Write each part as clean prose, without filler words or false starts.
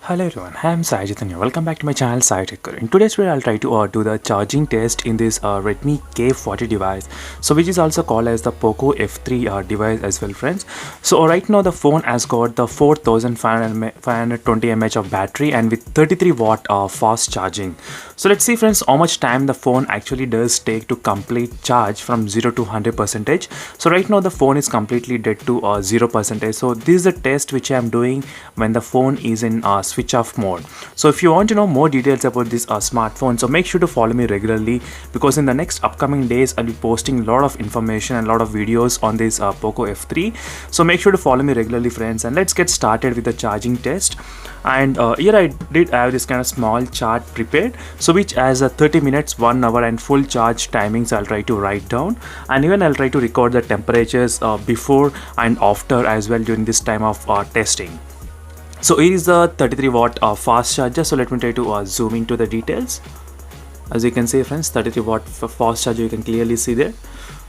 Hello everyone, I am Sai Chaitanya. Welcome back to my channel Sai Tech. In today's video, I'll try to do the charging test in this Redmi K40 device, so which is also called as the Poco F3 device as well, friends. So right now the phone has got the 4520 mAh of battery and with 33 watt fast charging. So let's see, friends, how much time the phone actually does take to complete charge from 0 to 100%. So right now the phone is completely dead to 0%. So this is the test which I am doing when the phone is in switch off mode. So if you want to know more details about this smartphone, so make sure to follow me regularly, because in the next upcoming days I'll be posting a lot of information and a lot of videos on this Poco F3. So make sure to follow me regularly, friends, and let's get started with the charging test. And here I did have this kind of small chart prepared, so which has a 30 minutes, 1 hour and full charge timings I'll try to write down, and even I'll try to record the temperatures before and after as well during this time of testing. So here is the 33 watt fast charger. So let me try to zoom into the details. As you can see, friends, 33 watt fast charger, you can clearly see there.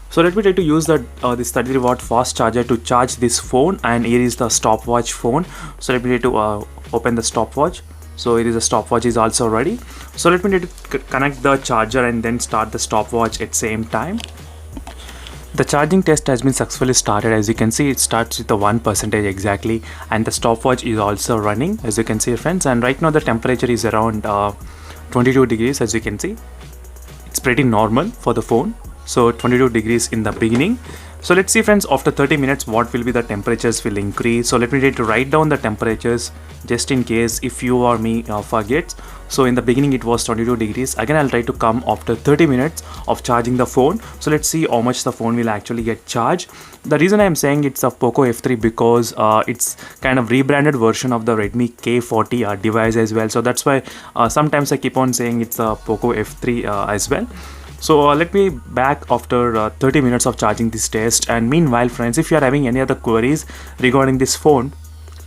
So let me try to use this 33 watt fast charger to charge this phone, and here is the stopwatch phone. So let me try to open the stopwatch. So here is the stopwatch is also ready. So let me try to connect the charger and then start the stopwatch at same time. The charging test has been successfully started. As you can see, it starts with the 1% exactly, and the stopwatch is also running, as you can see, friends. And right now the temperature is around 22 degrees. As you can see, it's pretty normal for the phone. So 22 degrees in the beginning. So let's see, friends, after 30 minutes what will be the temperatures will increase. So let me try to write down the temperatures just in case if you or me forgets. So in the beginning it was 22 degrees. Again, I'll try to come after 30 minutes of charging the phone. So let's see how much the phone will actually get charged. The reason I'm saying it's a Poco F3 because it's kind of rebranded version of the Redmi K40 device as well. So that's why sometimes I keep on saying it's a Poco F3 as well. So let me back after 30 minutes of charging this test. And meanwhile, friends, if you are having any other queries regarding this phone,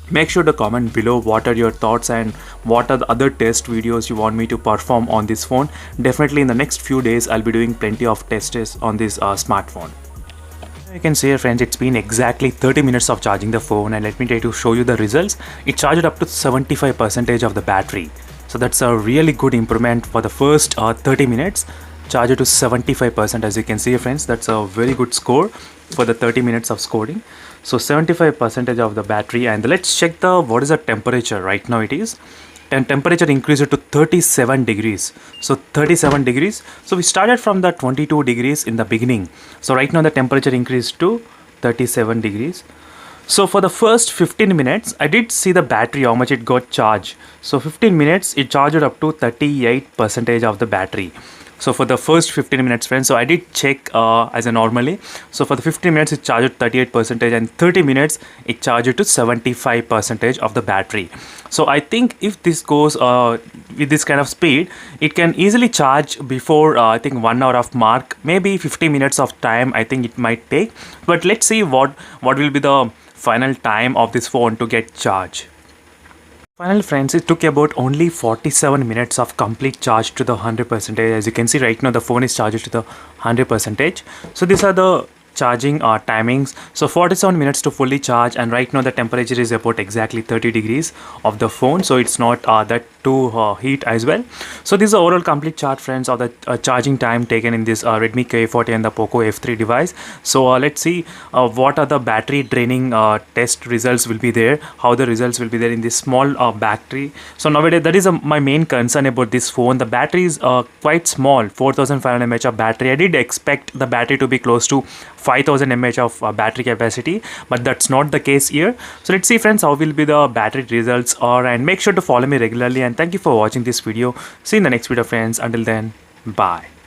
make sure to comment below what are your thoughts and what are the other test videos you want me to perform on this phone. Definitely in the next few days I'll be doing plenty of tests on this smartphone. You can see here, friends, it's been exactly 30 minutes of charging the phone, and let me try to show you the results. It charged up to 75% of the battery. So that's a really good improvement for the first 30 minutes. Charge it to 75%. As you can see, friends, that's a very good score for the 30 minutes of scoring. So 75% of the battery. And let's check the what is the temperature. Right now it is, and temperature increased to 37 degrees. So 37 degrees. So we started from the 22 degrees in the beginning. So right now the temperature increased to 37 degrees. So for the first 15 minutes, I did see the battery, how much it got charged. So 15 minutes, it charged up to 38% of the battery. So for the first 15 minutes, friends, so I did check as a normally. So for the 15 minutes, it charged 38%, and 30 minutes, it charged to 75% of the battery. So I think if this goes with this kind of speed, it can easily charge before I think 1 hour of mark, maybe 50 minutes of time I think it might take. But let's see what will be the final time of this phone to get charged. Finally, friends, it took about only 47 minutes of complete charge to the 100%. As you can see right now, the phone is charged to the 100%. So these are the charging timings. So 47 minutes to fully charge, and right now the temperature is about exactly 30 degrees of the phone, so it's not that too heat as well. So this is the overall complete chart, friends, of the charging time taken in this Redmi K40 and the Poco F3 device. So let's see what are the battery draining test results will be there, how the results will be there in this small battery. So nowadays that is my main concern about this phone. The battery is quite small, 4500 mAh of battery. I did expect the battery to be close to 5000 mAh of battery capacity, but that's not the case here. So let's see, friends, how will be the battery results are, and make sure to follow me regularly, and thank you for watching this video. See you in the next video, friends. Until then, bye.